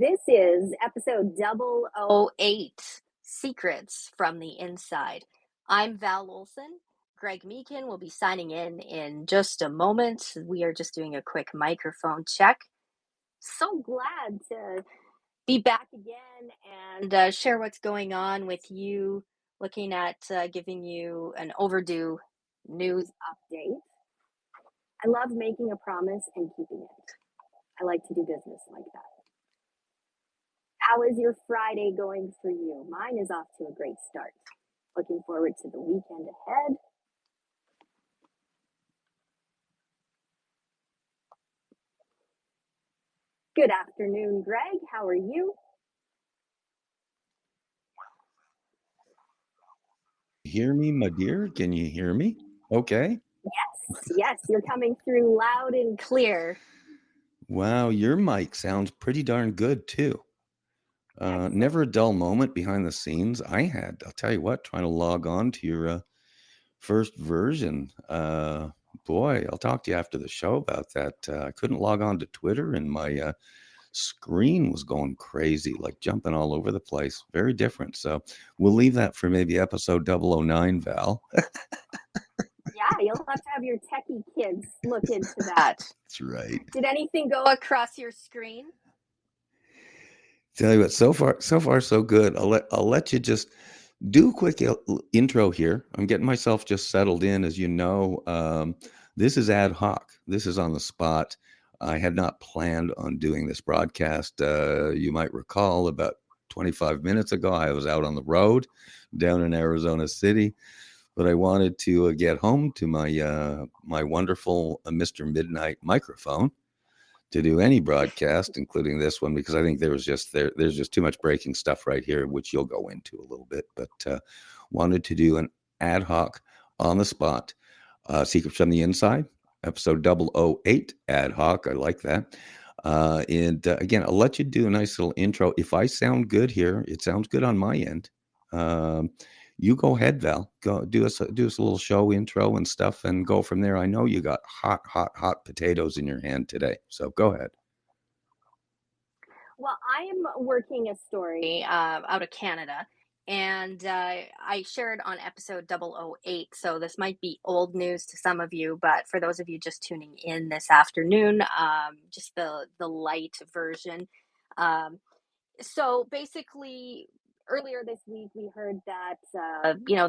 This is episode 008, Secrets from the Inside. I'm Val Olson. Greg Meakin will be signing in just a moment. We are just doing a quick microphone check. So glad to be back again and share what's going on with you, looking at giving you an overdue news update. I love making a promise and keeping it. I like to do business like that. How is your Friday going for you? Mine is off to a great start. Looking forward to the weekend ahead. Good afternoon, Greg. How are you? Hear me, my dear? Can you hear me? Okay. Yes, you're coming through loud and clear. Wow, your mic sounds pretty darn good too. Never a dull moment behind the scenes. I'll tell you what, trying to log on to your first version. Boy, I'll talk to you after the show about that. I couldn't log on to Twitter and my screen was going crazy, like jumping all over the place. Very different. So we'll leave that for maybe episode 009, Val. Yeah, you'll have to have your techie kids look into that. That's right. Did anything go across your screen? Tell you what, so far so good. I'll let you just do a quick intro here. I'm getting myself just settled in, as you know. This is ad hoc. This is on the spot. I had not planned on doing this broadcast. You might recall about 25 minutes ago, I was out on the road down in Arizona City, but I wanted to get home to my my wonderful Mr. Midnight microphone to do any broadcast, including this one, because I think there's just too much breaking stuff right here, which you'll go into a little bit. But wanted to do an ad hoc, on the spot, Secrets from the Inside, episode 008, ad hoc. I like that. And again, I'll let you do a nice little intro. If I sound good here, it sounds good on my end. You go ahead, Val. Go do us a little show intro and stuff, and go from there. I know you got hot potatoes in your hand today, so go ahead. Well, I am working a story out of Canada, and I shared on episode 008, so this might be old news to some of you, but for those of you just tuning in this afternoon, just the light version. So basically, earlier this week, we heard that,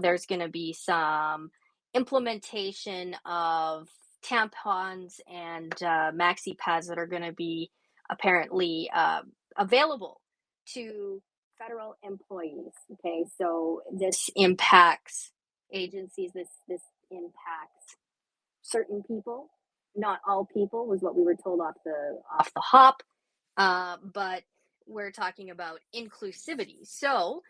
there's going to be some implementation of tampons and maxi pads that are going to be apparently available to federal employees. Okay, so this impacts agencies. This impacts certain people, not all people, was what we were told off the hop. But we're talking about inclusivity. So,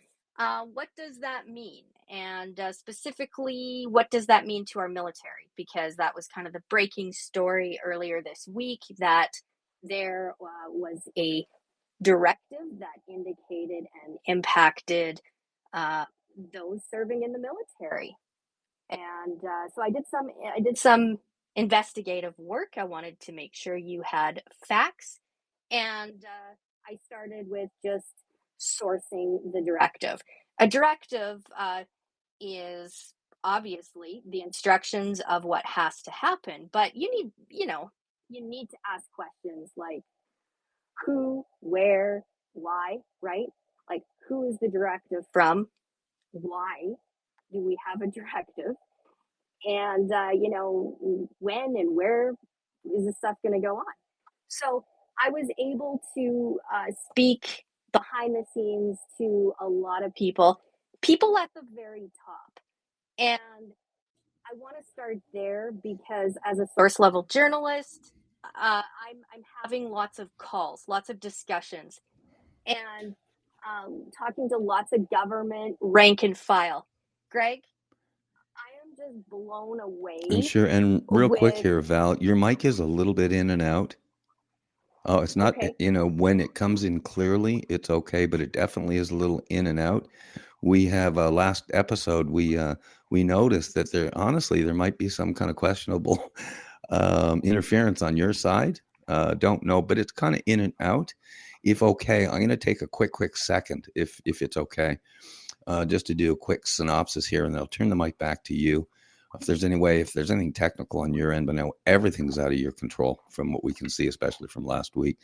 what does that mean? And specifically, what does that mean to our military? Because that was kind of the breaking story earlier this week, that there was a directive that indicated and impacted those serving in the military. And so I did some investigative work. I wanted to make sure you had facts, and I started with just sourcing the directive. A directive is obviously the instructions of what has to happen, but you need to ask questions like who, where, why, right? Like, who is the directive from? Why do we have a directive? And when and where is this stuff going to go on? So I was able to speak behind the scenes to a lot of people at the very top. And I want to start there because as a source level journalist, I'm having lots of calls, lots of discussions, and talking to lots of government rank and file. Greg, I am just blown away. Sure. And real quick here, Val, your mic is a little bit in and out. Oh, it's not, Okay. When it comes in clearly, it's okay, but it definitely is a little in and out. We have last episode, we noticed that there might be some kind of questionable interference on your side. Don't know, but it's kind of in and out. If okay, I'm going to take a quick second, if it's okay, just to do a quick synopsis here, and then I'll turn the mic back to you. If there's anything technical on your end, but now everything's out of your control from what we can see, especially from last week.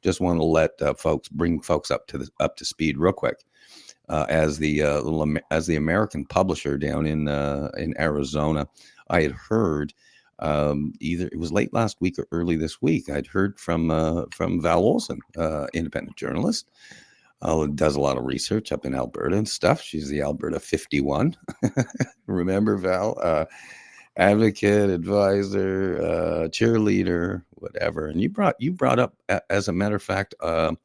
Just want to let bring folks up to speed real quick. As the American publisher down in Arizona, I had heard either it was late last week or early this week. I'd heard from Val Olson, independent journalist. Does a lot of research up in Alberta and stuff. She's the Alberta 51. Remember Val? Advocate, advisor, cheerleader, whatever. And you brought up, as a matter of fact, kind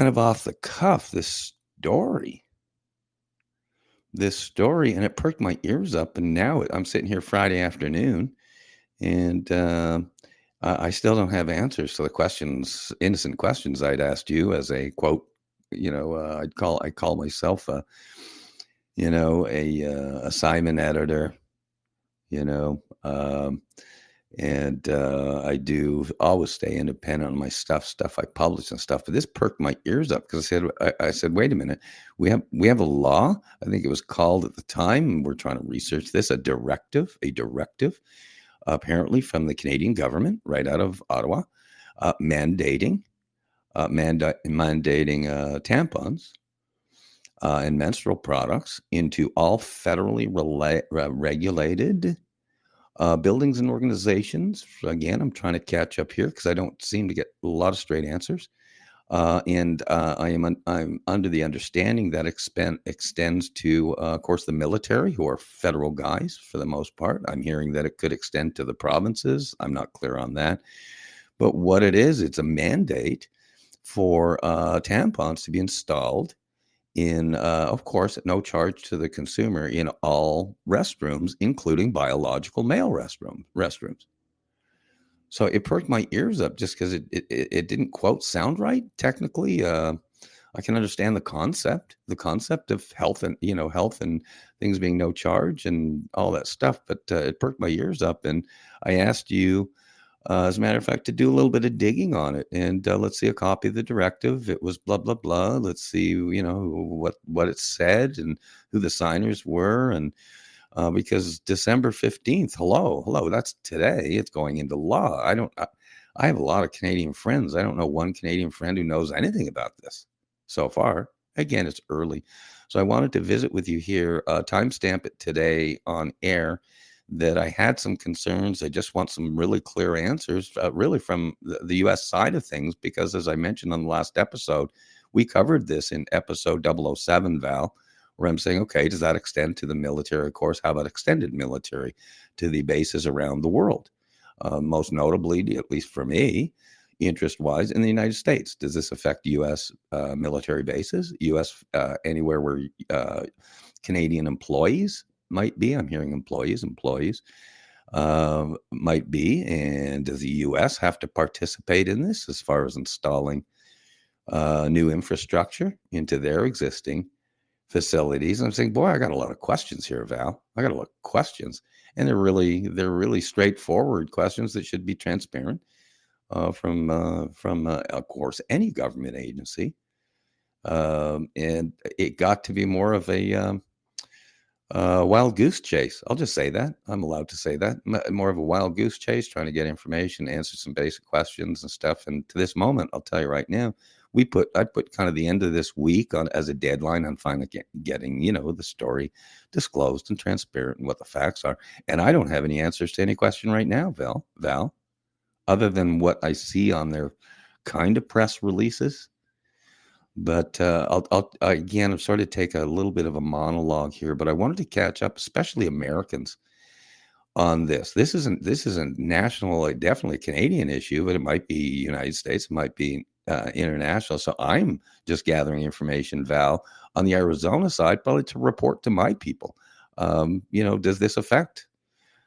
of off the cuff, this story, and it perked my ears up. And now I'm sitting here Friday afternoon, and I still don't have answers to the innocent questions I'd asked you as a quote. I call myself a assignment editor. And I do always stay independent on my stuff I publish and stuff. But this perked my ears up because I said, wait a minute, we have a law. I think it was called at the time, and we're trying to research this, a directive, apparently from the Canadian government, right out of Ottawa, mandating tampons and menstrual products into all federally regulated buildings and organizations. Again, I'm trying to catch up here because I don't seem to get a lot of straight answers. And I'm under the understanding that extends to, of course, the military, who are federal guys for the most part. I'm hearing that it could extend to the provinces. I'm not clear on that. But what it is, it's a mandate for tampons to be installed in, of course, at no charge to the consumer in all restrooms, including biological male restrooms. So it perked my ears up just because it didn't quote sound right technically. I can understand the concept of health and things being no charge and all that stuff, but it perked my ears up, and I asked you, as a matter of fact, to do a little bit of digging on it, and let's see a copy of the directive. It was blah blah blah. Let's see, what it said and who the signers were, and because December 15th, hello, that's today. It's going into law. I have a lot of Canadian friends. I don't know one Canadian friend who knows anything about this so far. Again, it's early, so I wanted to visit with you here. Timestamp it today on air. That I had some concerns. I just want some really clear answers, really from the U.S. side of things, because as I mentioned on the last episode, we covered this in episode 007, Val, where I'm saying, okay, does that extend to the military? Of course, how about extended military to the bases around the world? Most notably, at least for me, interest-wise, in the United States. Does this affect U.S. Military bases, U.S. Anywhere where Canadian employees might be? I'm hearing employees might be. And does the U.S. have to participate in this as far as installing new infrastructure into their existing facilities? And I'm saying, boy, I got a lot of questions here, Val. I got a lot of questions, and they're really straightforward questions that should be transparent from of course, any government agency. And it got to be more of a wild goose chase. I'll just say that. I'm allowed to say that. More of a wild goose chase, trying to get information, answer some basic questions and stuff. And to this moment, I'll tell you right now, I put kind of the end of this week on as a deadline on finally getting, the story disclosed and transparent and what the facts are. And I don't have any answers to any question right now, Val, other than what I see on their kind of press releases. But I'll again, I've started to take a little bit of a monologue here, but I wanted to catch up, especially Americans, on this. This isn't national, definitely a Canadian issue, but it might be United States, it might be international. So I'm just gathering information, Val, on the Arizona side, probably to report to my people. Does this affect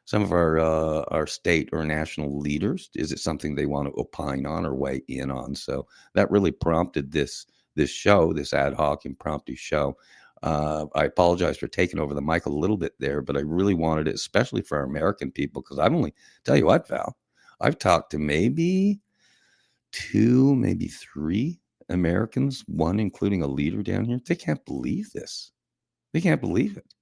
some of our state or national leaders? Is it something they want to opine on or weigh in on? So that really prompted this show, this ad hoc impromptu show. I apologize for taking over the mic a little bit there, but I really wanted it, especially for our American people, because tell you what, Val, I've talked to maybe 2, maybe 3 Americans, one including a leader down here. They can't believe this. They can't believe it.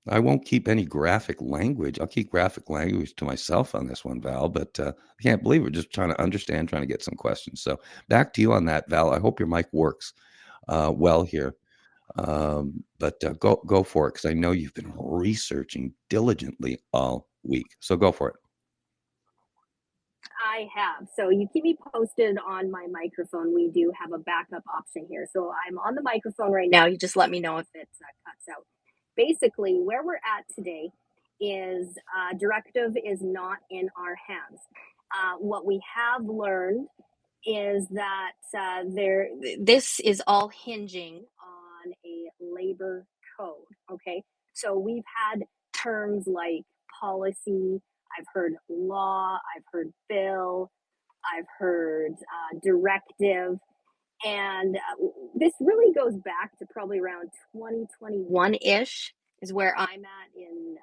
I won't keep any graphic language. I'll keep graphic language to myself on this one, Val, but I can't believe we're just trying to understand, trying to get some questions. So back to you on that, Val. I hope your mic works well here. But go for it, because I know you've been researching diligently all week. So go for it. I have. So you keep me posted on my microphone. We do have a backup option here. So I'm on the microphone right now. You just let me know if it cuts out. Basically, where we're at today is directive is not in our hands. What we have learned is that this is all hinging on a labor code. Okay, so we've had terms like policy. I've heard law. I've heard bill. I've heard directive. And this really goes back to probably around 2021 ish, is where I'm at in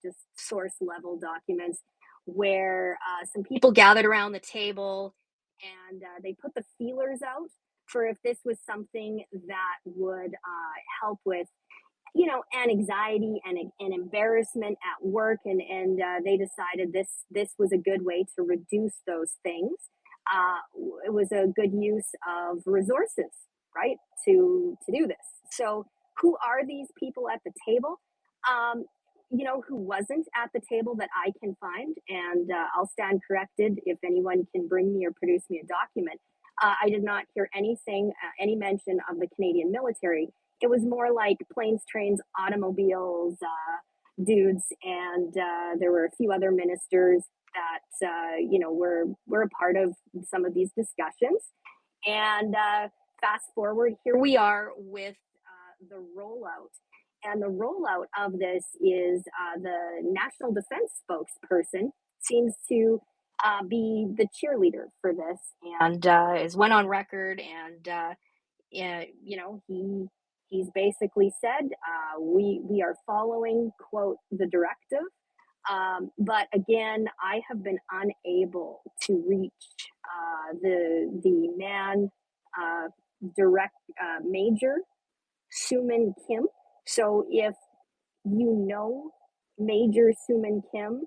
just source level documents, where some people gathered around the table and they put the feelers out for if this was something that would help with, you know, an anxiety and an embarrassment at work, and they decided this was a good way to reduce those things. uh, it was a good use of resources, right, to do this. So who are these people at the table? um, you know, who wasn't at the table that I can find, and I'll stand corrected if anyone can bring me or produce me a document. I did not hear anything, any mention of the Canadian military. It was more like planes, trains, automobiles, dudes, and there were a few other ministers that you know were a part of some of these discussions. And fast forward, here we are with the rollout. And the rollout of this is the national defense spokesperson seems to be the cheerleader for this, and is went on record, and you know, he's basically said we are following, quote, the directive. But again, I have been unable to reach the man, direct Major Suman Kim. So if you know Major Suman Kim,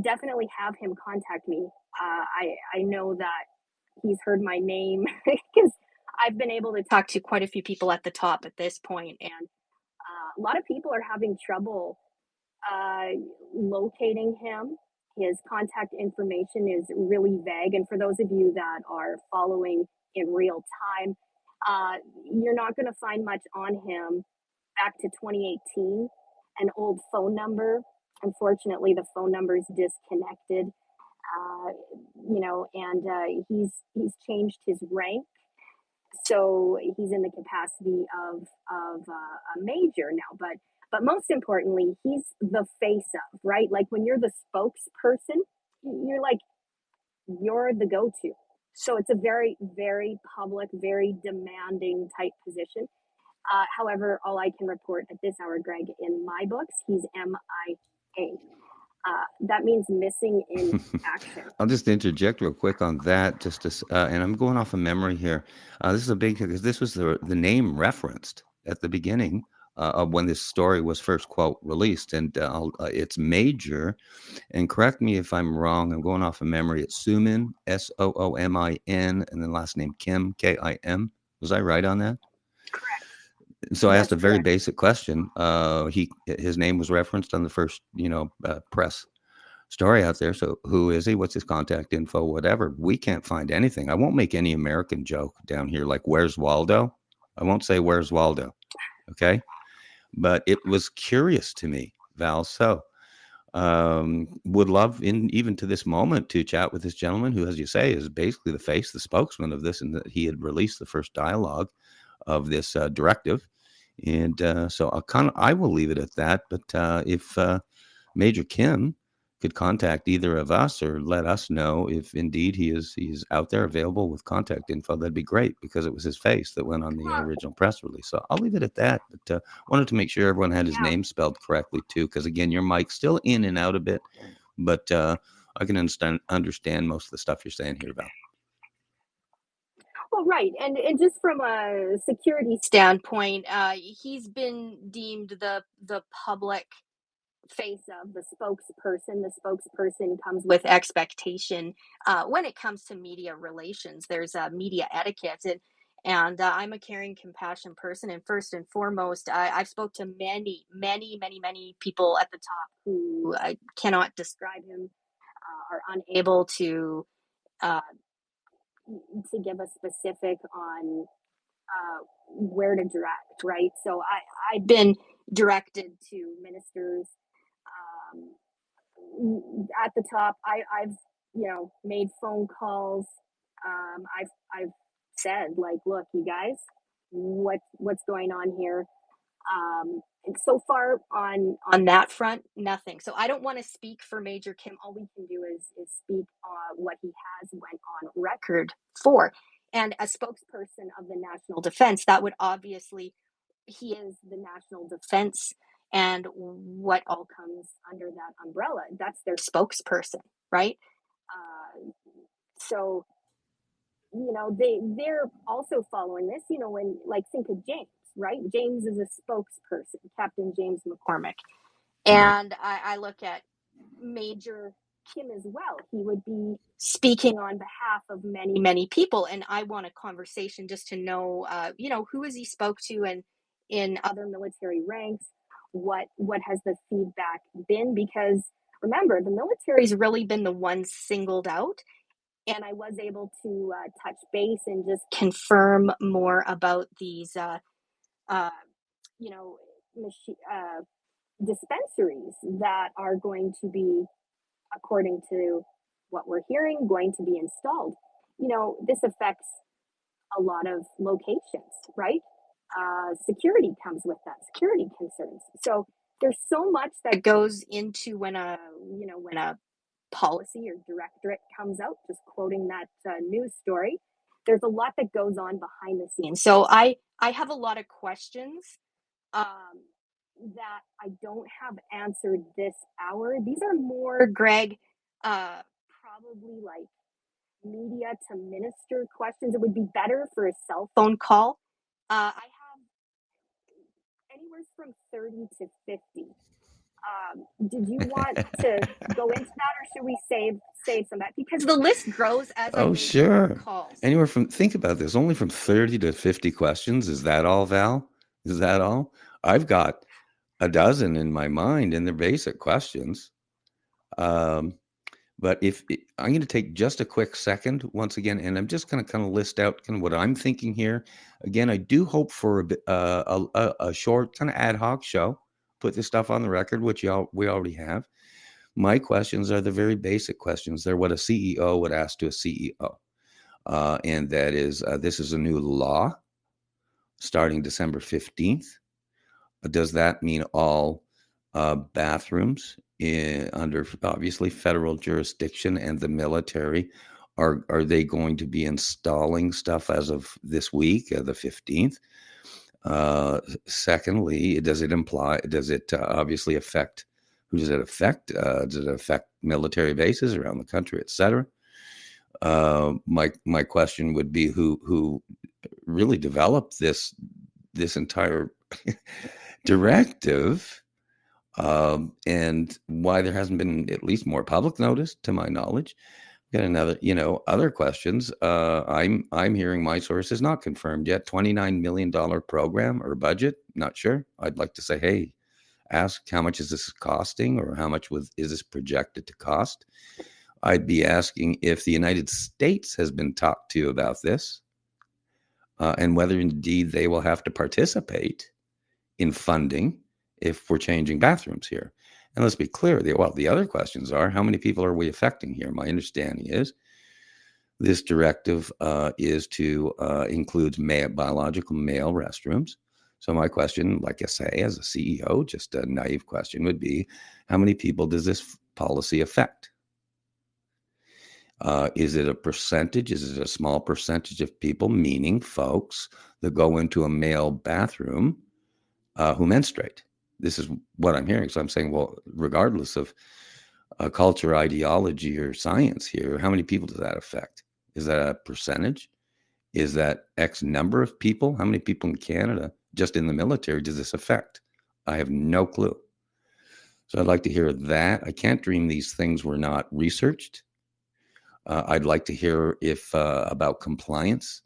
definitely have him contact me. I know that he's heard my name because I've been able to talk to quite a few people at the top at this point, and a lot of people are having trouble uh, locating him. His contact information is really vague, and for those of you that are following in real time, uh, you're not going to find much on him back to 2018, an old phone number. Unfortunately, the phone number is disconnected. Uh, you know, and he's changed his rank, so he's in the capacity of a major now. But most importantly, he's the face of, right. Like when you're the spokesperson, you're like you're the go-to. So it's a very very public, very demanding type position. However, all I can report at this hour, Greg, in my books, he's MIA. That means missing in action. I'll just interject real quick on that, just to, and I'm going off of memory here. This is a big, because this was the name referenced at the beginning of when this story was first, quote, released, and it's Major. And correct me if I'm wrong. I'm going off of memory. It's Soomin, Soomin, and then last name Kim, Kim. Was I right on that? So I asked a very basic question. His name was referenced on the first, press story out there. So who is he? What's his contact info? Whatever. We can't find anything. I won't make any American joke down here like "Where's Waldo?" I won't say "Where's Waldo?" Okay, but it was curious to me, Val. So would love, even to this moment, to chat with this gentleman who, as you say, is basically the face, the spokesman of this, and that he had released the first dialogue of this directive. And so I will leave it at that. But if Major Kim could contact either of us or let us know if indeed he's out there available with contact info, that'd be great, because it was his face that went on the original press release. So I'll leave it at that. But wanted to make sure everyone had his name spelled correctly too, because again, your mic's still in and out a bit, but I can understand most of the stuff you're saying here, Val. Well, right, and just from a security standpoint, he's been deemed the public face of the spokesperson. The spokesperson comes with expectation. When it comes to media relations, there's media etiquette, and I'm a caring, compassion person. And first and foremost, I've spoke to many people at the top who I cannot describe him, are unable uh, give a specific on where to direct. Right, so I've been directed to ministers. Um, at the top. I've made phone calls. I've said like, look, you guys, what's going on here? And so far on that front, nothing. So I don't want to speak for Major Kim. All we can do is speak on what he has went on record for. And a spokesperson of the national defense, that would obviously, he is the national defense, and what all comes under that umbrella, that's their spokesperson, right? So they're also following this, when, like, think of James, right? James is a spokesperson, Captain James McCormick. Right. And I look at Major Kim as well. He would be speaking on behalf of many people, and I want a conversation just to know, who has he spoke to, and in other military ranks, what has the feedback been? Because remember, the military's really been the one singled out, and I was able to touch base and just confirm more about these, uh, you know, dispensaries that are going to be, according to what we're hearing, going to be installed. This affects a lot of locations, right? Security comes with that, security concerns. So there's so much that goes into when a policy or directorate comes out. Just quoting that news story, there's a lot that goes on behind the scenes. So I have a lot of questions, um, that I don't have answered this hour. These are more, Greg, probably like media to minister questions. It would be better for a cell phone call. I have anywhere from 30 to 50. Did you want to go into that, or should we save some of that? Because the list grows as I Oh, make more sure. calls. Anywhere from, think about this, only from 30 to 50 questions. Is that all, Val? Is that all? I've got a dozen in my mind, and they're basic questions. Um, but I'm going to take just a quick second once again, and I'm just going to kind of list out kind of what I'm thinking here. Again, I do hope for a short kind of ad hoc show. Put this stuff on the record, which we already have. My questions are the very basic questions. They're what a CEO would ask to a CEO. And that is, this is a new law starting December 15th. Does that mean all bathrooms under obviously federal jurisdiction and the military, are they going to be installing stuff as of this week, the 15th? Secondly, does it obviously affect, who does it affect? Does it affect military bases around the country, et cetera? My question would be, who really developed this entire directive, and why there hasn't been at least more public notice, to my knowledge. Got another, other questions. I'm hearing my source is not confirmed yet. $29 million program or budget. Not sure. I'd like to say, hey, ask how much is this costing, or how much is this projected to cost? I'd be asking if the United States has been talked to about this, and whether indeed they will have to participate in funding if we're changing bathrooms here. And let's be clear, the other questions are, how many people are we affecting here? My understanding is this directive is to include biological male restrooms. So my question, like I say, as a CEO, just a naive question would be, how many people does this policy affect? Is it a percentage? Is it a small percentage of people, meaning folks that go into a male bathroom who menstruate? This is what I'm hearing. So I'm saying, well, regardless of culture, ideology, or science here, how many people does that affect? Is that a percentage? Is that X number of people? How many people in Canada, just in the military, does this affect? I have no clue. So I'd like to hear that. I can't dream these things were not researched. I'd like to hear if about compliance.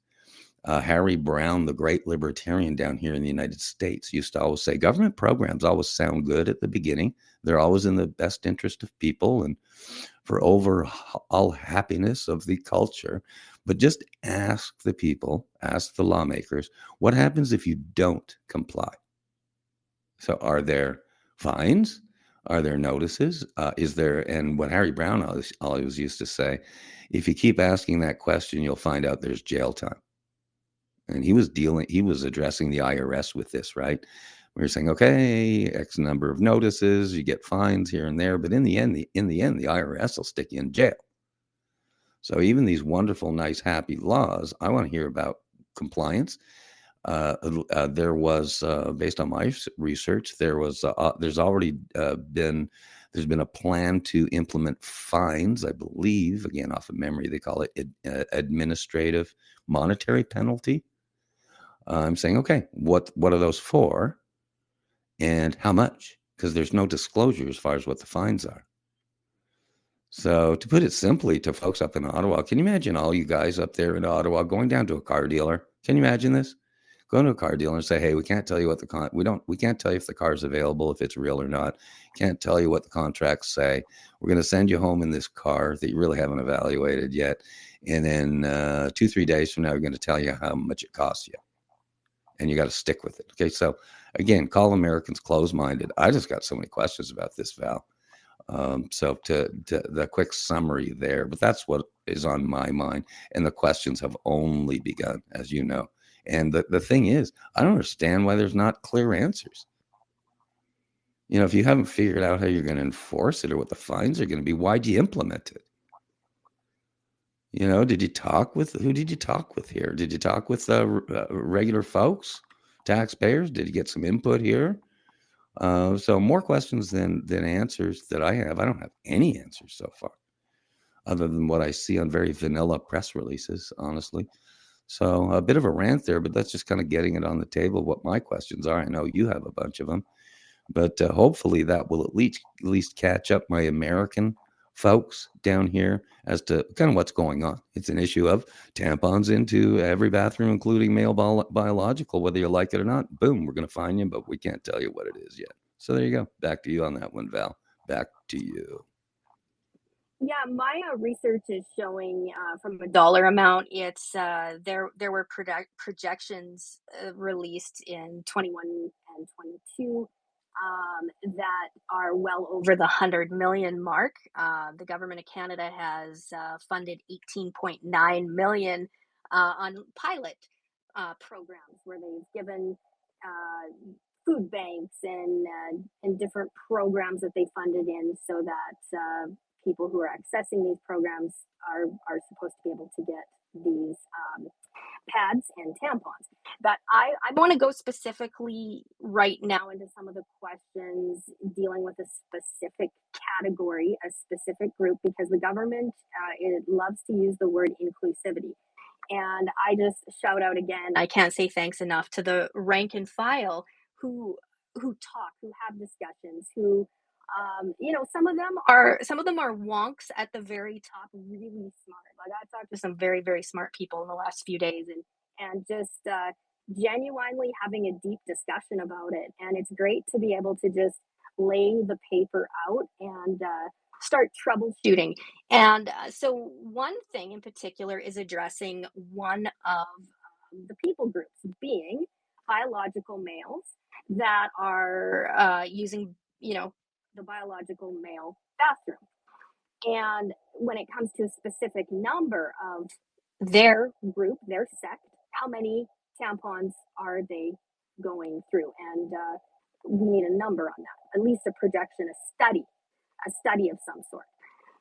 Harry Brown, the great libertarian down here in the United States, used to always say government programs always sound good at the beginning. They're always in the best interest of people and for overall happiness of the culture. But just ask the people, ask the lawmakers, what happens if you don't comply? So are there fines? Are there notices? Is there, and what Harry Brown always used to say, if you keep asking that question, you'll find out there's jail time. And he was addressing the IRS with this, right? We were saying, okay, X number of notices, you get fines here and there, but in the end, the IRS will stick you in jail. So even these wonderful, nice, happy laws, I want to hear about compliance. There was, based on my research, there's already there's been a plan to implement fines. I believe, again off of memory, they call it administrative monetary penalty. I'm saying, okay, what are those for, and how much? Because there's no disclosure as far as what the fines are. So to put it simply to folks up in Ottawa, can you imagine all you guys up there in Ottawa going down to a car dealer? Can you imagine this? Going to a car dealer and say, "Hey, we can't tell you what we can't tell you if the car is available, if it's real or not. Can't tell you what the contracts say. We're going to send you home in this car that you really haven't evaluated yet, and then 2-3 days from now, we're going to tell you how much it costs you, and you got to stick with it." Okay, so again, call Americans close-minded. I just got so many questions about this, Val. So to the quick summary there, but that's what is on my mind. And the questions have only begun, as you know. And the thing is, I don't understand why there's not clear answers. You know, if you haven't figured out how you're going to enforce it or what the fines are going to be, why'd you implement it? You know, did you talk with who did you talk with here? Did you talk with regular folks, taxpayers? Did you get some input here? So more questions than answers that I have. I don't have any answers so far, other than what I see on very vanilla press releases, honestly. So a bit of a rant there, but that's just kind of getting it on the table. What my questions are. I know you have a bunch of them, but hopefully that will at least catch up my American folks down here as to kind of what's going on. It's an issue of tampons into every bathroom, including male biological, whether you like it or not. Boom, we're going to find you, but we can't tell you what it is yet. So there you go. Back to you on that one, Val. Back to you. Yeah, my research is showing from a dollar amount. It's there were projections released in 21 and 22 that are well over the 100 million mark. The government of Canada has funded 18.9 million on pilot programs where they've given food banks and different programs that they funded in so that people who are accessing these programs are supposed to be able to get these pads and tampons. But I want to go specifically right now into some of the questions dealing with a specific category, a specific group, because the government it loves to use the word inclusivity. And I just shout out again, I can't say thanks enough to the rank and file who talk, who have discussions, who some of them are wonks at the very top, really smart. Like I've talked to some very, very smart people in the last few days and just genuinely having a deep discussion about it. And it's great to be able to just lay the paper out and start troubleshooting. And so, one thing in particular is addressing one of the people groups, being biological males that are using, the biological male bathroom. And when it comes to a specific number of their group, their sect, how many tampons are they going through? And we need a number on that, at least a projection, a study of some sort.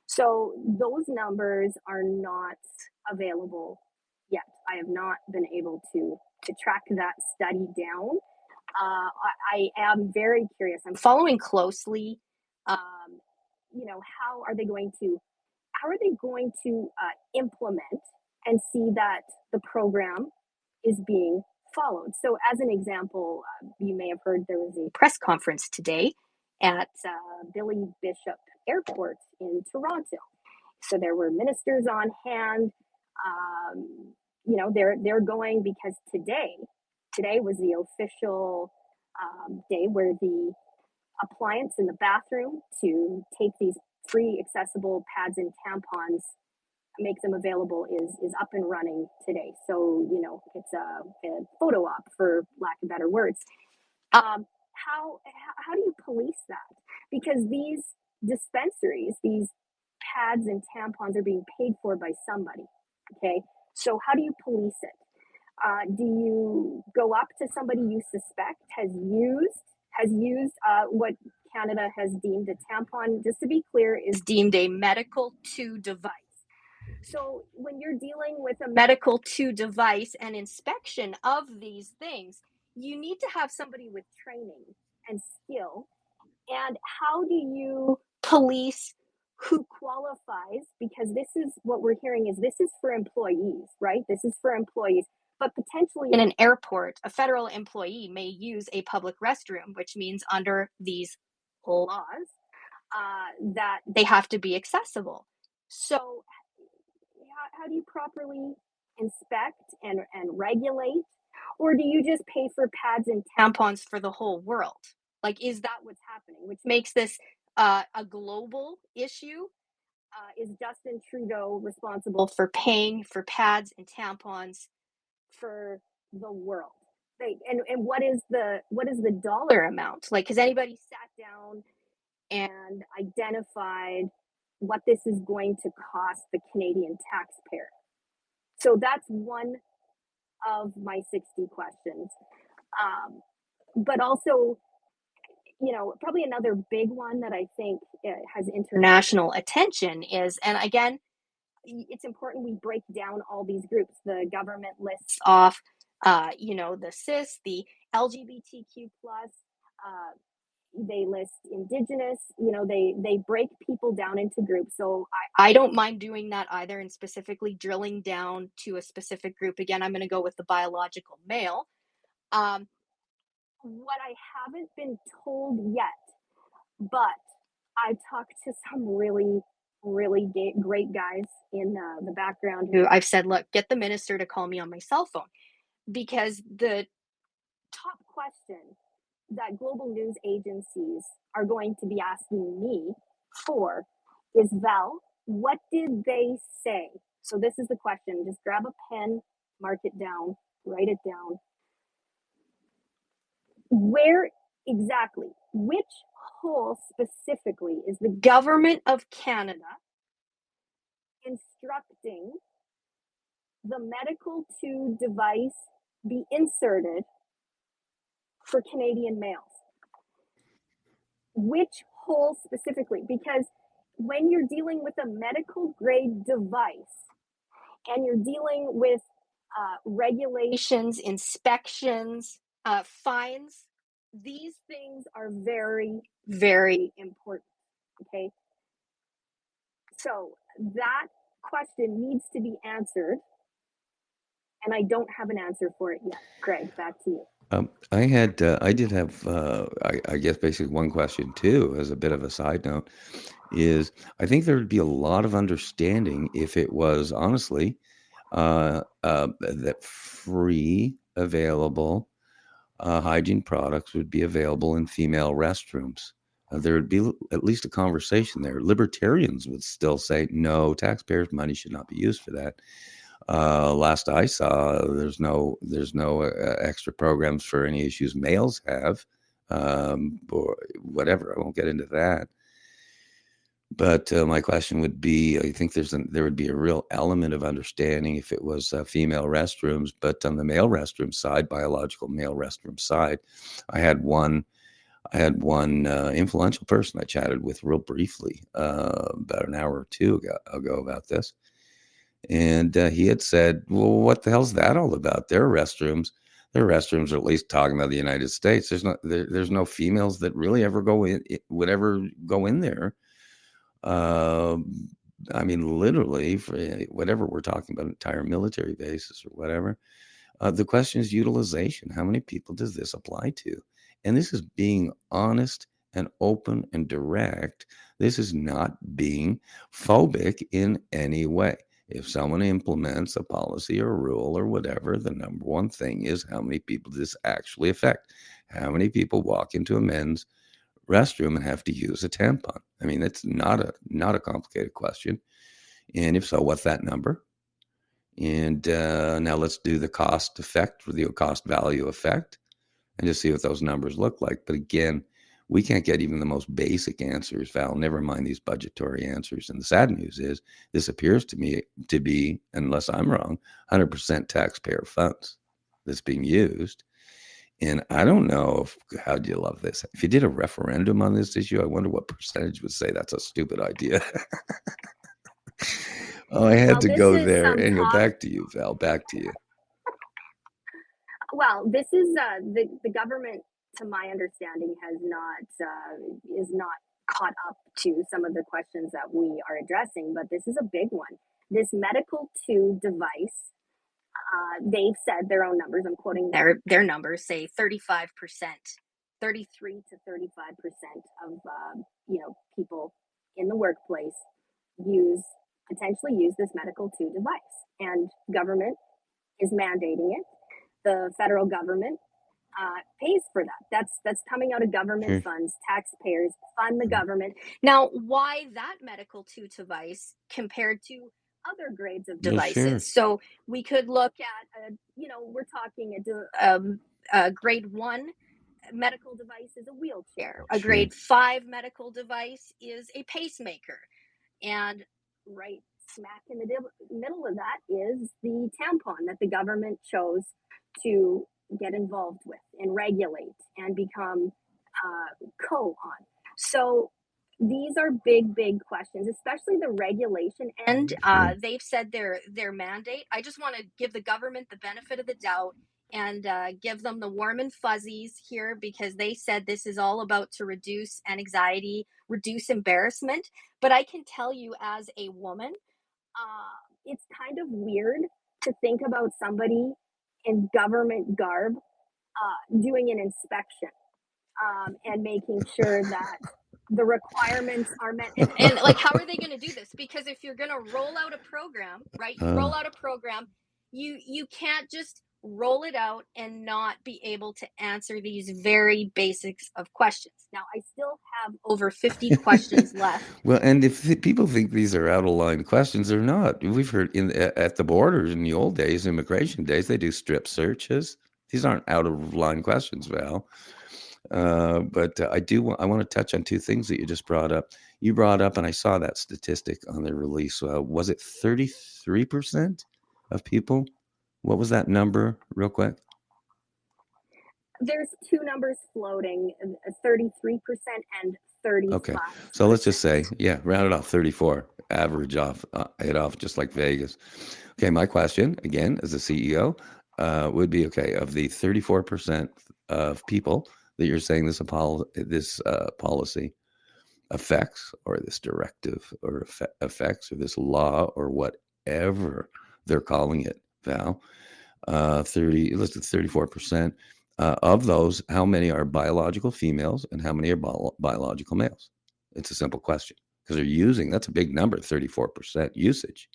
So those numbers are not available yet. I have not been able to track that study down. I am very curious. I'm following closely. How are they going to implement and see that the program is being followed. So, as an example, you may have heard there was a press conference today at Billy Bishop Airport in Toronto. So there were ministers on hand. They're going because today was the official day where the appliance in the bathroom to take these free accessible pads and tampons, make them available, is up and running today. So it's a photo op, for lack of better words. How do you police that? Because these dispensaries, these pads and tampons are being paid for by somebody. Okay, so how do you police it? Do you go up to somebody you suspect has used what Canada has deemed a tampon, just to be clear, is deemed a medical to device. So when you're dealing with a medical to device and inspection of these things, you need to have somebody with training and skill. And how do you police who qualifies? Because this is what we're hearing, is this is for employees, right? This is for employees. But potentially in an airport, a federal employee may use a public restroom, which means under these laws that they have to be accessible. So how do you properly inspect and regulate? Or do you just pay for pads and tampons for the whole world? Like, is that what's happening? Which makes this a global issue. Is Justin Trudeau responsible for paying for pads and tampons for the world? And what is the dollar amount? Like, has anybody sat down and identified what this is going to cost the Canadian taxpayer? So that's one of my 60 questions. But also, probably another big one that I think has international attention is, and again, it's important we break down all these groups. The government lists off, the cis, the LGBTQ plus, they list indigenous, they break people down into groups. So I don't mind doing that either, and specifically drilling down to a specific group. Again, I'm going to go with the biological male. What I haven't been told yet, but I've talked to some really, really great guys in the background who I've said, look, get the minister to call me on my cell phone, because the top question that global news agencies are going to be asking me for is, Val, what did they say? So this is the question. Just grab a pen, mark it down, write it down. Where exactly, which hole specifically is the government of Canada instructing the medical to device be inserted for Canadian males? Which hole specifically? Because when you're dealing with a medical grade device and you're dealing with regulations, inspections, fines, these things are very, very important. Okay. So that question needs to be answered, and I don't have an answer for it yet. Craig, back to you. I did have, I guess basically one question too, as a bit of a side note, is I think there would be a lot of understanding if it was honestly that free available hygiene products would be available in female restrooms. There would be at least a conversation there. Libertarians would still say, no, taxpayers' money should not be used for that. Last I saw, there's no extra programs for any issues males have, or whatever. I won't get into that. But my question would be, I think there would be a real element of understanding if it was female restrooms, but on the male restroom side, biological male restroom side, I had one influential person I chatted with real briefly about an hour or two ago about this. And he had said, well, what the hell's that all about? Their restrooms are at least talking about the United States. There's no females that really ever would ever go in there. I mean, literally, for whatever we're talking about, entire military bases or whatever. The question is utilization. How many people does this apply to? And this is being honest and open and direct. This is not being phobic in any way. If someone implements a policy or rule or whatever, the number one thing is how many people does this actually affect? How many people walk into a men's restroom and have to use a tampon? I mean, it's not a complicated question. And if so, what's that number? And now let's do the cost effect or the cost value effect and just see what those numbers look like. But again, we can't get even the most basic answers, Val, never mind these budgetary answers. And the sad news is this appears to me to be, unless I'm wrong, 100% taxpayer funds that's being used. And I don't know how do you love this? If you did a referendum on this issue, I wonder what percentage would say that's a stupid idea. Oh, I had Well, to this go is there. some Anyway, talk. back to you, Val. Back to you. Well, this is the government, to my understanding, has not is not caught up to some of the questions that we are addressing. But this is a big one. This medical two device. They've said their own numbers. I'm quoting their numbers. Say 35%, 33 to 35% of people in the workplace use potentially use this medical two device, and government is mandating it. The federal government pays for that. That's coming out of government Sure. funds. Taxpayers fund the government. Now, why that medical two device compared to other grades of Yeah, devices? sure. So we could look at, we're talking a grade one medical device is a wheelchair. A Sure. grade five medical device is a pacemaker, and right smack in the middle of that is the tampon that the government chose to get involved with and regulate and become co-on. So these are big questions, especially the regulation. And Sure. they've said their mandate. I just want to give the government the benefit of the doubt and give them the warm and fuzzies here, because they said this is all about to reduce anxiety, reduce embarrassment. But I can tell you, as a woman, it's kind of weird to think about somebody in government garb doing an inspection and making sure that the requirements are met. And like, how are they going to do this? Because if you're going to roll out a program, right? You Uh, roll out a program, you can't just roll it out and not be able to answer these very basics of questions. Now, I still have over 50 questions left. well, and if people think these are out of line questions, they're not. We've heard at the borders in the old days, immigration days, they do strip searches. These aren't out of line questions, Val. But I want to touch on two things that you just brought up. You brought up, and I saw that statistic on the release. Was it 33% of people? What was that number, real quick? There's two numbers floating, 33% and Okay. So let's just 35%. say, yeah, round it off 34, average off, it off just like Vegas. Okay. My question, again, as a CEO, would be okay, of the 34% of people that you're saying this policy affects, or this directive or affects, or this law, or whatever they're calling it, Val, 30, let's do 34%. Of those, how many are biological females and how many are biological males? It's a simple question because they're using, that's a big number, 34% usage.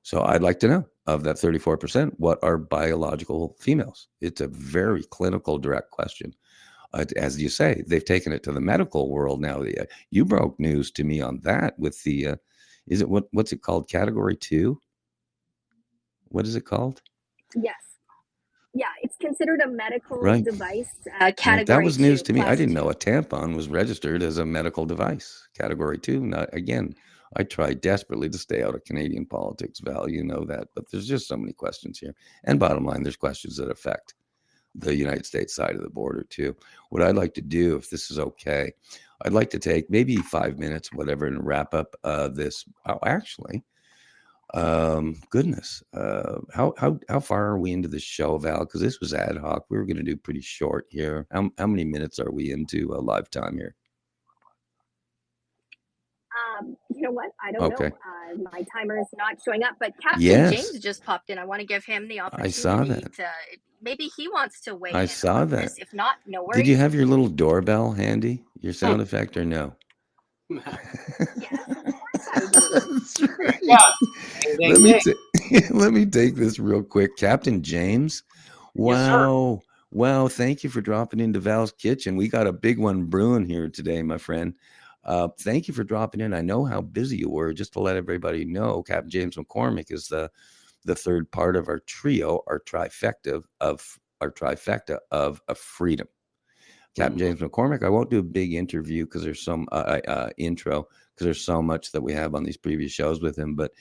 So I'd like to know, of that 34%, what are biological females? It's a very clinical, direct question. As you say, they've taken it to the medical world now. You broke news to me on that with the, is it what's it called? Category 2? What is it called? Yes. Yeah, it's considered a medical Right. device, Right. That category was news two, to me. I class didn't two. know a tampon was registered as a medical device, category 2. Not, again, I try desperately to stay out of Canadian politics, Val. You know that. But there's just so many questions here. And bottom line, there's questions that affect the United States side of the border, too. What I'd like to do, if this is okay, I'd like to take maybe 5 minutes, whatever, and wrap up this. Oh, actually, goodness, how far are we into the show, Val? Because this was ad hoc. We were going to do pretty short here. How many minutes are we into live time here? know what? I don't Okay. know. My timer is not showing up, but Captain Yes, James just popped in. I want to give him the I saw opportunity that. to, maybe he wants to weigh I in saw on that. this. If not, no Did you worries. have your little doorbell handy? Your sound effect or no? Yes, of course I do. That's right. Yeah. Ding, Let ding, me ding. let me take this real quick. Captain James. Yes, sir. Wow. Wow. Thank you for dropping into Val's kitchen. We got a big one brewing here today, my friend. Thank you for dropping in. I know how busy you were. Just to let everybody know, Captain James McCormick is the third part of our trio, our trifecta of freedom. Captain James McCormick. I won't do a big interview because there's some intro because there's so much that we have on these previous shows with him. But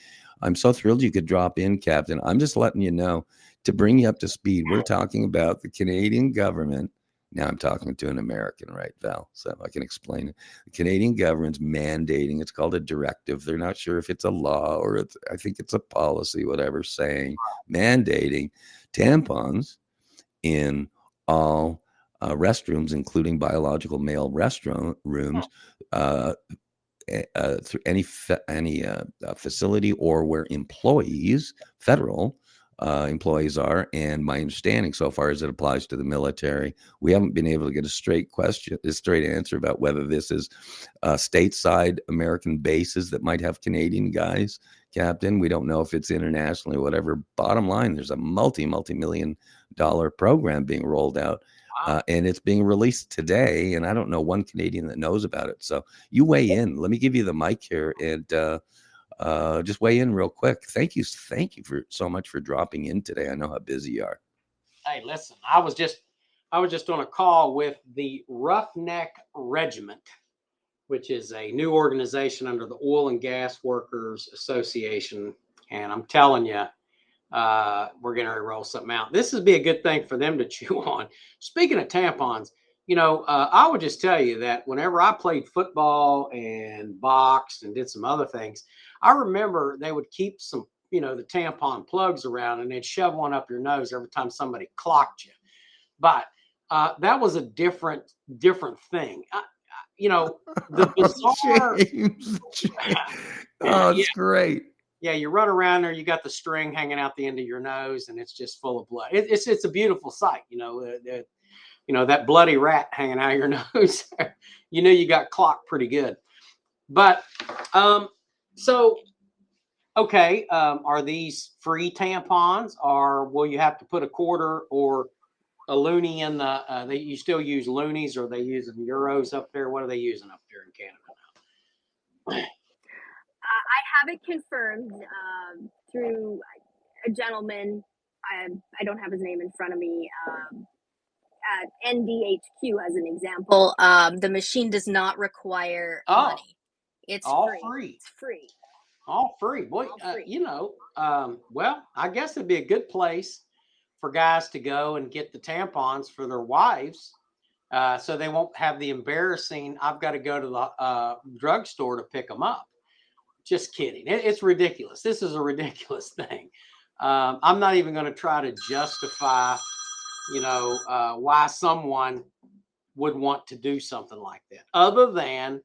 I'm so thrilled you could drop in, Captain. I'm just letting you know to bring you up to speed. We're talking about the Canadian government. Now I'm talking to an American, right, Val? So I can explain it. The Canadian government's mandating. It's called a directive. They're not sure if it's a law or I think it's a policy, whatever, saying mandating tampons in all restrooms, including biological male restroom rooms, through any facility or where employees, federal employees are. And my understanding so far is it applies to the military. We haven't been able to get a straight answer about whether this is stateside American bases that might have Canadian guys, Captain. We don't know if it's internationally, whatever. Bottom line, there's a multi-million dollar program being rolled out. And it's being released today, and I don't know one Canadian that knows about it. So you weigh in. Let me give you the mic here, and just weigh in real quick. Thank you for so much for dropping in today. I know how busy you are. Hey, listen, I was just on a call with the Roughneck Regiment, which is a new organization under the Oil and Gas Workers Association, and I'm telling you, we're going to roll something out. This would be a good thing for them to chew on. Speaking of tampons, I would just tell you that whenever I played football and boxed and did some other things, I remember they would keep some, the tampon plugs around and they'd shove one up your nose every time somebody clocked you. But that was a different thing. The bizarre. James. Oh, it's great. Yeah, you run around there, you got the string hanging out the end of your nose, and it's just full of blood. It's a beautiful sight, that bloody rat hanging out of your nose. You got clocked pretty good. But so okay, are these free tampons, or will you have to put a quarter or a loonie in the? You still use loonies, or are they using euros up there? What are they using up there in Canada now? I have it confirmed through a gentleman. I don't have his name in front of me. At NDHQ, as an example, the machine does not require money. It's all free. It's free. All free. Boy, all free. Well, I guess it'd be a good place for guys to go and get the tampons for their wives. So they won't have the embarrassing, I've got to go to the drugstore to pick them up. Just kidding. It's ridiculous. This is a ridiculous thing. I'm not even going to try to justify, why someone would want to do something like that. Other than,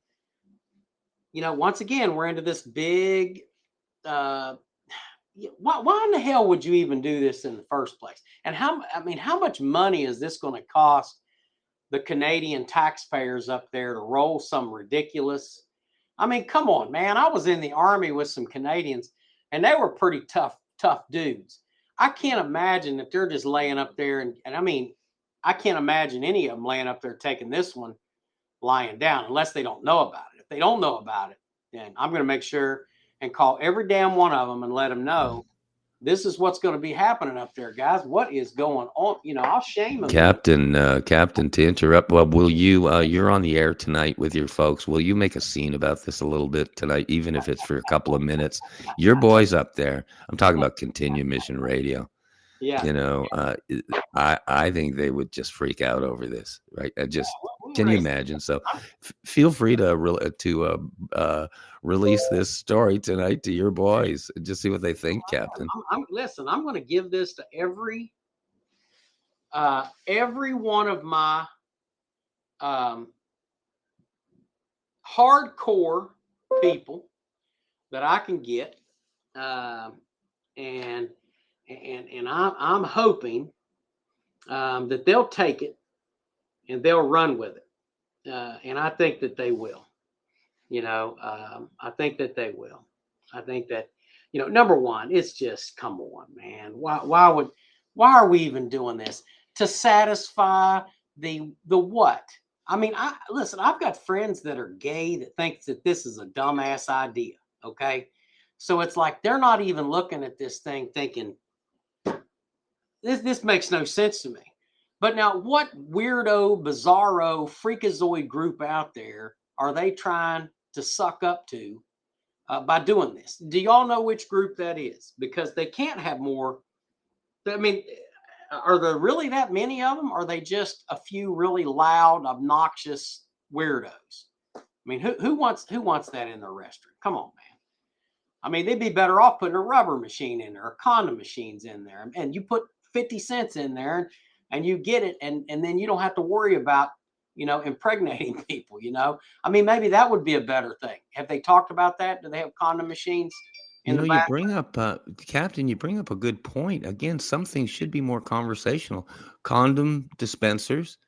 once again, we're into this big, why in the hell would you even do this in the first place? And how much money is this going to cost the Canadian taxpayers up there to roll some ridiculous? I mean, come on, man. I was in the Army with some Canadians, and they were pretty tough dudes. I can't imagine that they're just laying up there. And I mean, I can't imagine any of them laying up there taking this one lying down unless they don't know about it. If they don't know about it, then I'm going to make sure and call every damn one of them and let them know this is what's going to be happening up there, guys. What is going on? I'll shame them. Captain, to interrupt. Well, will you? You're on the air tonight with your folks. Will you make a scene about this a little bit tonight, even if it's for a couple of minutes? Your boys up there. I'm talking about Continue Mission Radio. Yeah. I think they would just freak out over this, right? Can you imagine? So feel free to release this story tonight to your boys and just see what they think, Captain. Listen, I'm going to give this to every one of my hardcore people that I can get, and I'm hoping that they'll take it and they'll run with it, and I think that they will. I think that they will. I think that, number one, it's just, come on, man. Why are we even doing this? To satisfy the what? I mean, listen, I've got friends that are gay that think that this is a dumbass idea. Okay. So it's like they're not even looking at this thing thinking this makes no sense to me. But now, what weirdo, bizarro, freakazoid group out there are they trying to suck up to by doing this? Do y'all know which group that is? Because they can't have more. I mean, are there really that many of them? Or are they just a few really loud, obnoxious weirdos? I mean, who wants that in their restroom? Come on, man. I mean, they'd be better off putting a rubber machine in there or condom machines in there, and you put 50 cents in there and you get it, and then you don't have to worry about impregnating people. I mean, maybe that would be a better thing. Have they talked about that? Do they have condom machines in the You back? bring up, Captain, you bring up a good point. Again, some things should be more conversational. Condom dispensers.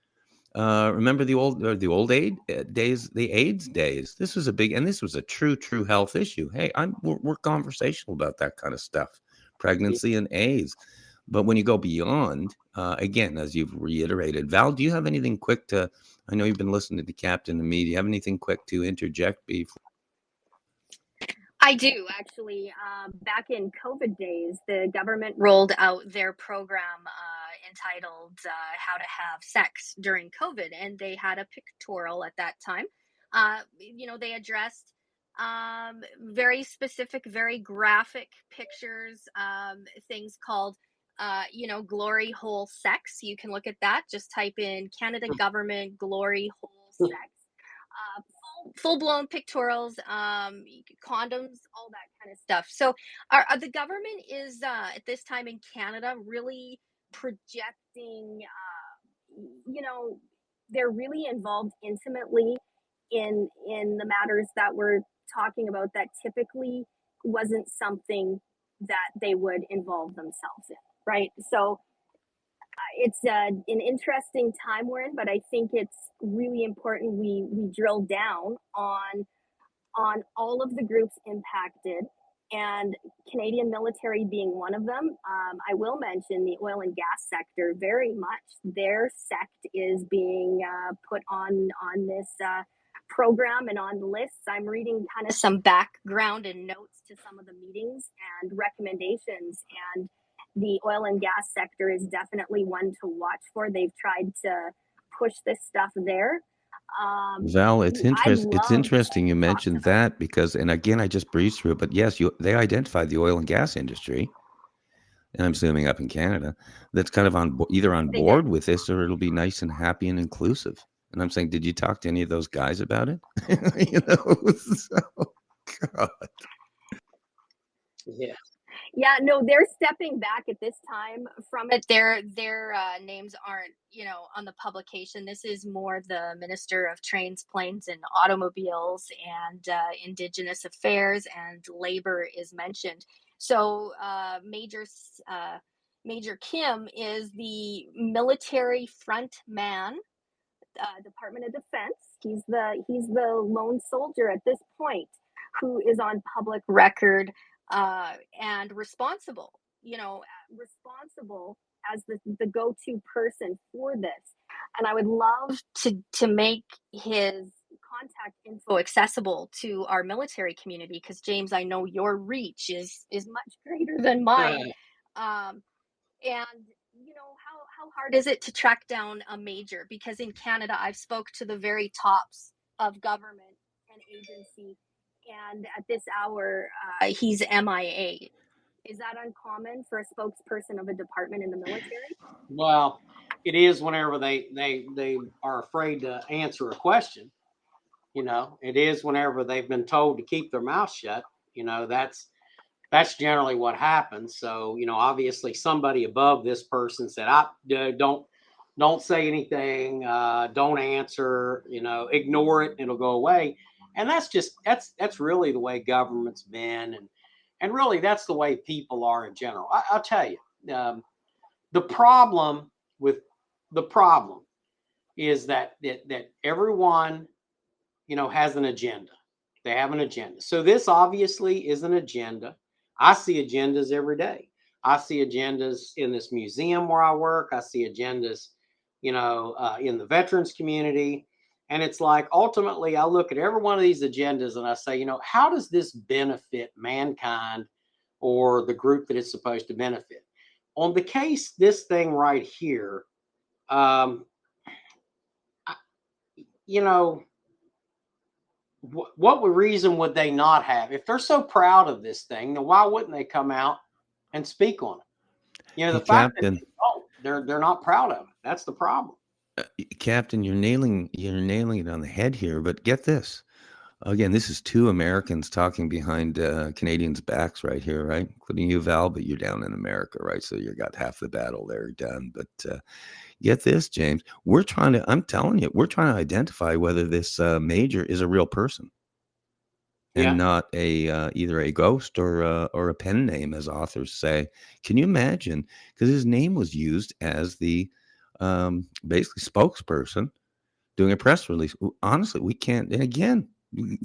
Remember the old days, the AIDS days. This was this was a true health issue. Hey, we're conversational about that kind of stuff, pregnancy and AIDS. But when you go beyond, again, as you've reiterated, Val, do you have anything quick to? I know you've been listening to Captain and me. Do you have anything quick to interject before? I do actually. Back in COVID days, the government rolled out their program entitled "How to Have Sex During COVID," and they had a pictorial at that time. They addressed very specific, very graphic pictures, things called, glory hole sex. You can look at that. Just type in Canada government glory hole sex. Full-blown pictorials, condoms, all that kind of stuff. So the government is at this time in Canada really projecting, they're really involved intimately in the matters that we're talking about that typically wasn't something that they would involve themselves in, right? So it's an interesting time we're in, but I think it's really important we drill down on all of the groups impacted, and Canadian military being one of them. I will mention the oil and gas sector very much. Their sect is being put on this program and on the lists. I'm reading kind of some background and notes to some of the meetings and recommendations, and the oil and gas sector is definitely one to watch for. They've tried to push this stuff there. Val, it's interesting you mentioned that because, and again, I just breezed through it, but yes, they identified the oil and gas industry, and I'm assuming up in Canada, that's kind of either on board with this or it'll be nice and happy and inclusive. And I'm saying, did you talk to any of those guys about it? God. Yeah. Yeah, no, they're stepping back at this time from it. Their names aren't, on the publication. This is more the Minister of Trains, Planes, and Automobiles, and Indigenous Affairs and Labor is mentioned. So Major Kim is the military front man, Department of Defense. He's the lone soldier at this point who is on public record and responsible as the go-to person for this. And I would love to make his contact info accessible to our military community, because James, I know your reach is much greater than mine. And how hard is it to track down a major? Because in Canada, I've spoke to the very tops of government and agency, and at this hour, he's MIA. Is that uncommon for a spokesperson of a department in the military? Well, it is whenever they are afraid to answer a question. It is whenever they've been told to keep their mouth shut. That's generally what happens. So, obviously somebody above this person said, don't say anything, don't answer, ignore it, it'll go away. And that's really the way government's been, and really that's the way people are in general. I'll tell you, the problem is that everyone, has an agenda. They have an agenda. So this obviously is an agenda. I see agendas every day. I see agendas in this museum where I work. I see agendas, in the veterans community. And it's like, ultimately, I look at every one of these agendas and I say, how does this benefit mankind or the group that it's supposed to benefit? On the case, this thing right here, what reason would they not have? If they're so proud of this thing, then why wouldn't they come out and speak on it? Hey, The fact Captain, that they're not proud of it. That's the problem. Captain, you're nailing it on the head here. But get this. Again, this is two Americans talking behind Canadians' backs right here, right? Including you, Val, but you're down in America, right? So you got half the battle there done. But get this, James. I'm telling you, we're trying to identify whether this major is a real person and not either a ghost or a pen name, as authors say. Can you imagine? Because his name was used as the basically spokesperson doing a press release. Honestly, we can't. And again,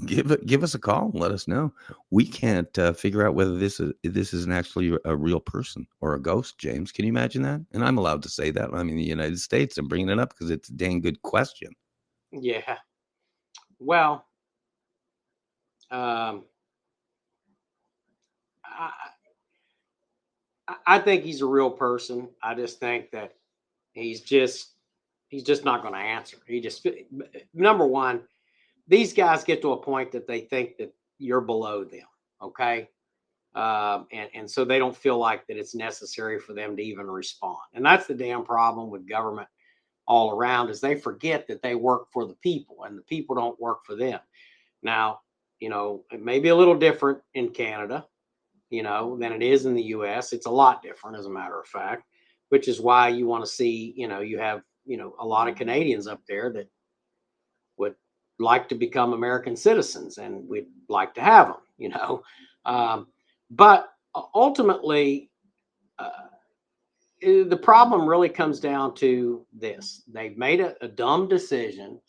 give us a call and let us know. We can't figure out whether this is actually a real person or a ghost. James, can you imagine that? And I'm allowed to say that. I'm in the United States. I'm bringing it up because it's a dang good question. Yeah. Well, I think he's a real person. I just think that he's just not going to answer. Number one, these guys get to a point that they think that you're below them. Okay. And so they don't feel like that it's necessary for them to even respond. And that's the damn problem with government all around, is they forget that they work for the people and the people don't work for them. Now, it may be a little different in Canada, than it is in the US. It's a lot different, as a matter of fact, which is why you want to see, you have, a lot of Canadians up there that would like to become American citizens, and we'd like to have them, but ultimately, the problem really comes down to this. They've made a dumb decision,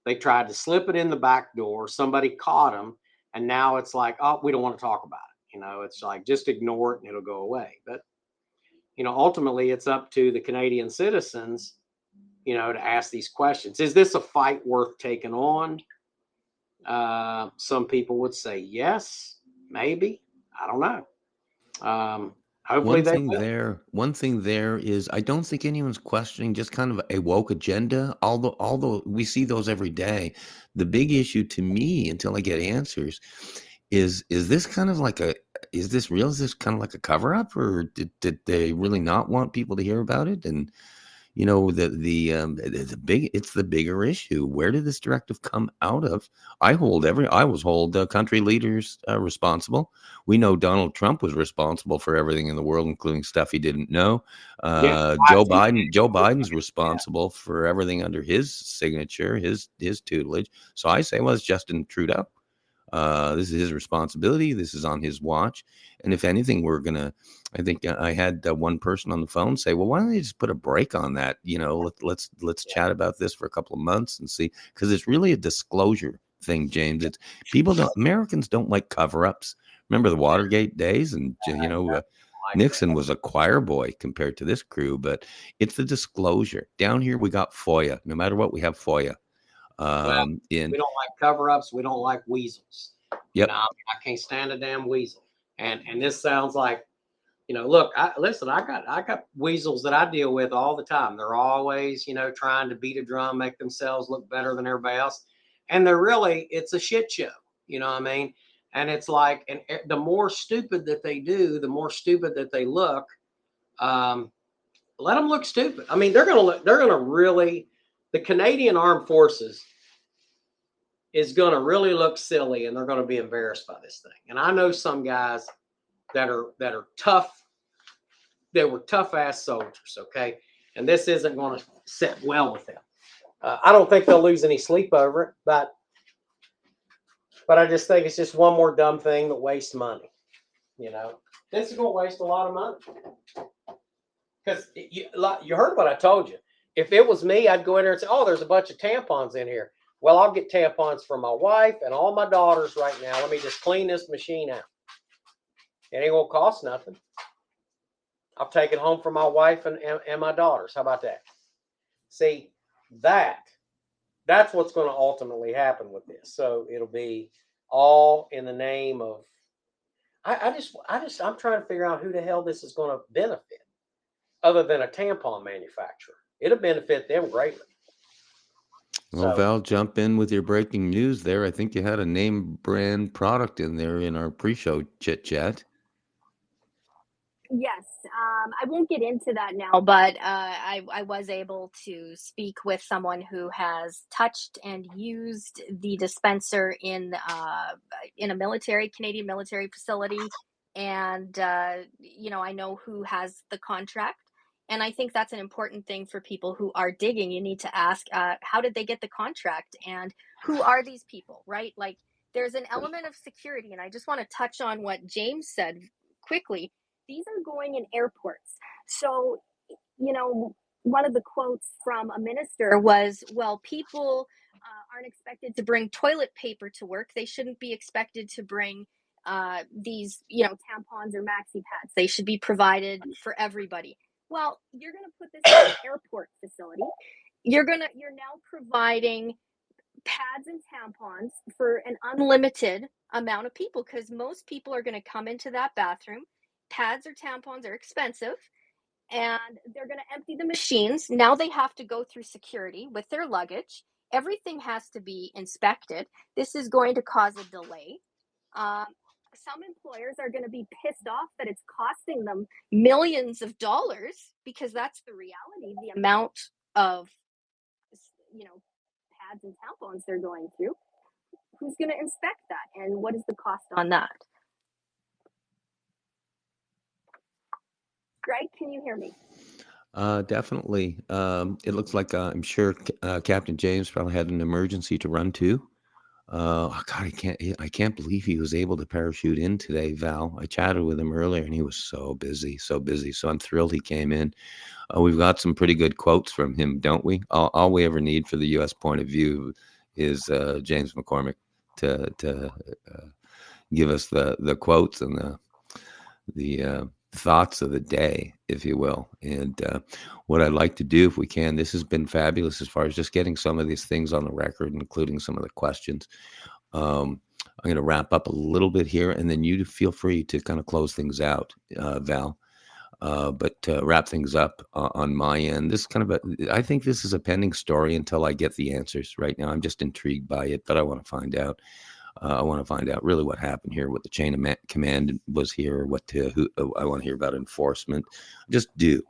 They tried to slip it in the back door. Somebody caught them. And now it's like, oh, we don't want to talk about it. It's like, just ignore it and it'll go away. But, ultimately it's up to the Canadian citizens, to ask these questions. Is this a fight worth taking on? Some people would say yes, maybe. I don't know. Hopefully One thing there is, I don't think anyone's questioning just kind of a woke agenda, although we see those every day. The big issue to me, until I get answers, is this kind of like is this real? Is this kind of like a cover up, or did they really not want people to hear about it? And it's the bigger issue. Where did this directive come out of? I always hold country leaders responsible. We know Donald Trump was responsible for everything in the world, including stuff he didn't know. Joe Biden's responsible for everything under his signature, his tutelage. So I say, well, it's Justin Trudeau. This is his responsibility. This is on his watch. And if anything, I think I had one person on the phone say, well, why don't they just put a break on that? Let's chat about this for a couple of months and see, because it's really a disclosure thing, James. Americans don't like cover-ups. Remember the Watergate days? And, Nixon was a choir boy compared to this crew, but it's the disclosure. Down here, we got FOIA. No matter what, we have FOIA. We don't like cover-ups. We don't like weasels. Yep. I can't stand a damn weasel. And this sounds like, look, I got weasels that I deal with all the time. They're always, trying to beat a drum, make themselves look better than everybody else. And it's a shit show. You know what I mean? And it's like, and the more stupid that they do, the more stupid that they look. Let them look stupid. I mean, they're going to really, the Canadian Armed Forces is going to really look silly, and they're going to be embarrassed by this thing. And I know some guys that are tough. They were tough ass soldiers. Okay. And this isn't going to sit well with them. I don't think they'll lose any sleep over it, but But I just think it's just one more dumb thing that wastes money. This is going to waste a lot of money. Because you heard what I told you. If it was me, I'd go in there and say, oh, there's a bunch of tampons in here. Well, I'll get tampons for my wife and all my daughters right now. Let me just clean this machine out. It ain't going to cost nothing. I'll take it home for my wife and my daughters. How about that? See, that's what's going to ultimately happen with this. So it'll be all in the name of, I'm trying to figure out who the hell this is going to benefit other than a tampon manufacturer. It'll benefit them greatly. Well, Val, jump in with your breaking news there. I think you had a name brand product in there in our pre-show chit chat. Yes, I won't get into that now, but I was able to speak with someone who has touched and used the dispenser in a Canadian military facility, and I know who has the contract, and I think that's an important thing for people who are digging. You need to ask, how did they get the contract, and who are these people, right? Like, there's an element of security, and I just want to touch on what James said quickly. These are going in airports. So, one of the quotes from a minister was, well, people aren't expected to bring toilet paper to work. They shouldn't be expected to bring these, tampons or maxi pads. They should be provided for everybody. Well, you're going to put this in an airport facility. You're now providing pads and tampons for an unlimited amount of people, because most people are going to come into that bathroom. Pads or tampons are expensive, and they're going to empty the machines. Now they have to go through security with their luggage. Everything has to be inspected. This is going to cause a delay. Some employers are going to be pissed off that it's costing them millions of dollars, because that's the reality, the amount of, pads and tampons they're going through. Who's going to inspect that, and what is the cost on that? Greg, can you hear me? Definitely. It looks like I'm sure Captain James probably had an emergency to run to. God, I can't believe he was able to parachute in today, Val. I chatted with him earlier, and he was so busy. So I'm thrilled he came in. We've got some pretty good quotes from him, don't we? All we ever need for the U.S. point of view is James McCormick to give us the quotes and the thoughts of the day, if you will. And what I'd like to do, if we can, this has been fabulous as far as just getting some of these things on the record, including some of the questions. I'm going to wrap up a little bit here, and then you feel free to kind of close things out, Val. But wrap things up on my end. This kind of I think this is a pending story until I get the answers. Right now, I'm just intrigued by it, but I want to find out. I want to find out really what happened here, what the chain of command was here, who I want to hear about enforcement. I just do.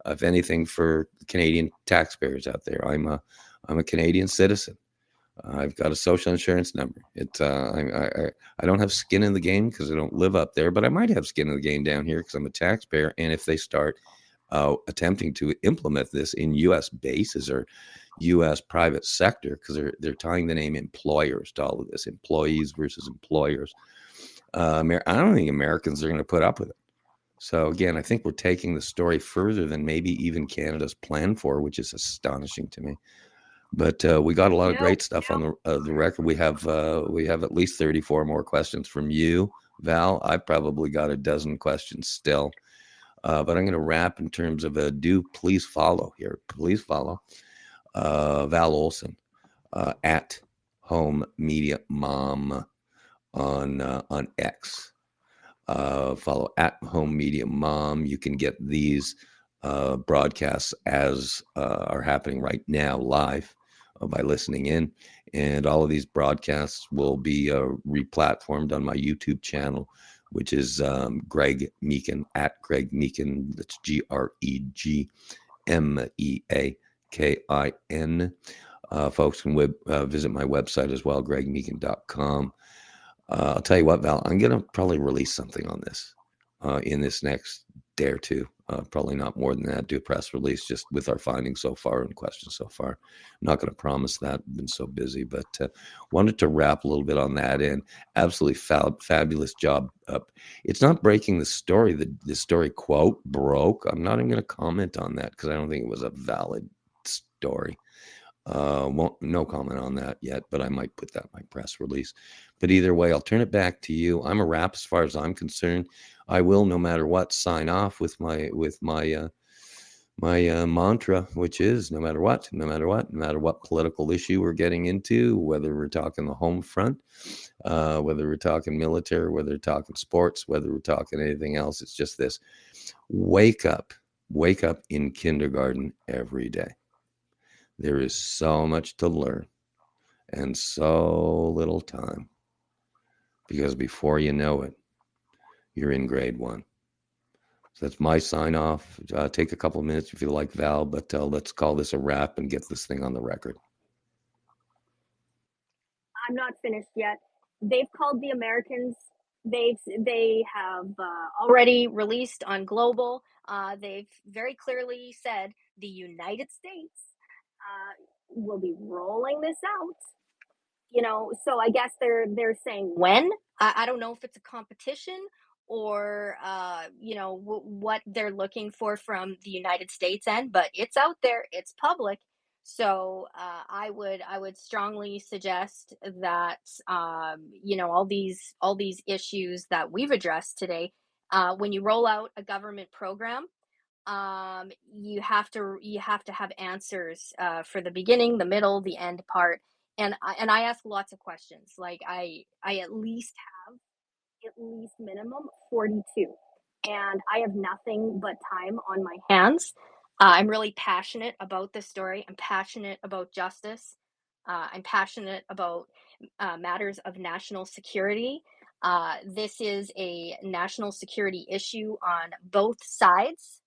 If anything, for Canadian taxpayers out there, I'm a Canadian citizen. I've got a social insurance number. I don't have skin in the game because I don't live up there, but I might have skin in the game down here because I'm a taxpayer. And if they start attempting to implement this in U.S. bases or U.S. private sector, because they're tying the name employers to all of this, employees versus employers. I don't think Americans are going to put up with it. So again, I think we're taking the story further than maybe even Canada's planned for, which is astonishing to me. But we got a lot of great stuff on the record. We have at least 34 more questions from you, Val. I probably got a dozen questions still. But I'm going to wrap in terms of please follow here. Please follow Val Olson at Home Media Mom on X. Follow at Home Media Mom. You can get these broadcasts as are happening right now live by listening in. And all of these broadcasts will be replatformed on my YouTube channel, which is Greg Meakin, at Greg Meakin. That's GregMeakin. Folks can visit my website as well, gregmeakin.com. I'll tell you what, Val, I'm going to probably release something on this in this next day or two. Probably not more than that. Do a press release just with our findings so far and questions so far. I'm not going to promise that. I've been so busy, but wanted to wrap a little bit on that end. Absolutely fabulous job. It's not breaking the story. The story, quote, broke. I'm not even going to comment on that because I don't think it was a valid story. No comment on that yet, but I might put that in my press release. But either way, I'll turn it back to you. I'm a wrap as far as I'm concerned. I will, no matter what, sign off with my mantra, which is no matter what political issue we're getting into, whether we're talking the home front, whether we're talking military, whether we're talking sports, whether we're talking anything else, it's just this: wake up in kindergarten every day. There is so much to learn and so little time, because before you know it, you're in grade 1. So that's my sign off. Take a couple of minutes if you like, Val, but let's call this a wrap and get this thing on the record. I'm not finished yet. They've called the Americans. They have already released on Global. They've very clearly said the United States will be rolling this out. So I guess they're saying when. I don't know if it's a competition or what they're looking for from the United States end, but it's out there, it's public. So I would strongly suggest that all these issues that we've addressed today, when you roll out a government program, you have to have answers for the beginning, the middle, the end part. And I ask lots of questions. Like I at least minimum 42, and I have nothing but time on my hands. I'm really passionate about this story. I'm passionate about justice. I'm passionate about matters of national security. This is a national security issue on both sides.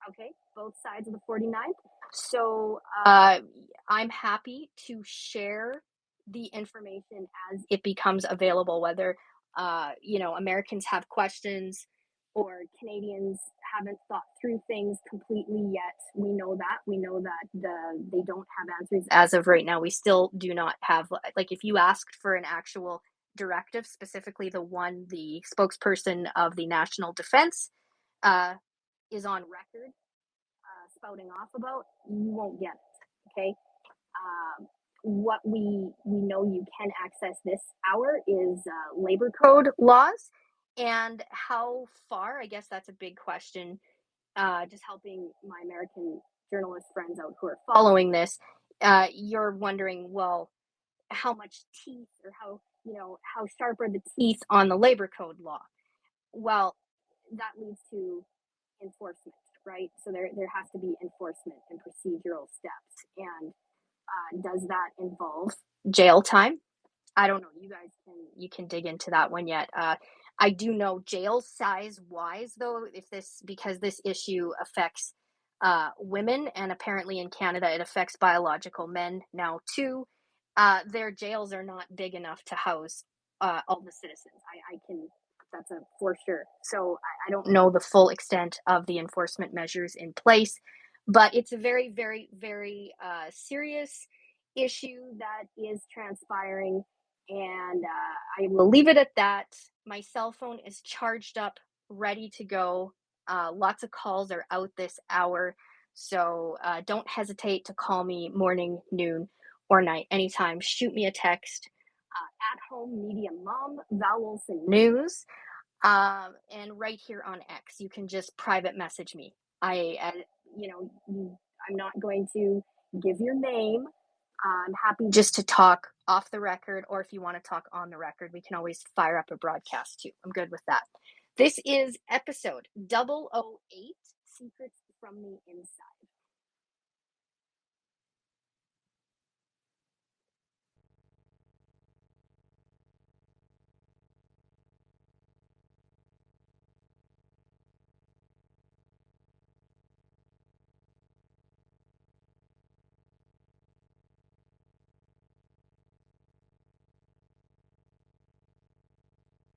Okay, both sides of the 49th. So I'm happy to share the information as it becomes available, whether Americans have questions or Canadians haven't thought through things completely yet. We know that they don't have answers as of right now. We still do not have, like, if you asked for an actual directive, specifically the spokesperson of the National Defense is on record spouting off about, you won't get it. Okay. What we know you can access this hour is labor code laws, and how far, I guess that's a big question. Just helping my American journalist friends out who are following this, you're wondering, well, how much teeth, or how sharp are the teeth on the labor code law? Well, that leads to enforcement, right? So there has to be enforcement and procedural steps. And does that involve jail time? I don't know. You can dig into that one yet. I do know jail size wise, though, because this issue affects women, and apparently in Canada it affects biological men now too. Their jails are not big enough to house all the citizens. That's a for sure. So I don't know the full extent of the enforcement measures in place, but it's a very, very, very serious issue that is transpiring. And I will leave it at that. My cell phone is charged up, ready to go. Lots of calls are out this hour. So don't hesitate to call me morning, noon, or night, anytime. Shoot me a text. At home media mom, Val Olson News. And right here on X, you can just private message me. I'm not going to give your name. I'm happy just to talk off the record, or if you want to talk on the record, we can always fire up a broadcast too. I'm good with that. This is episode 008, Secrets from the Inside.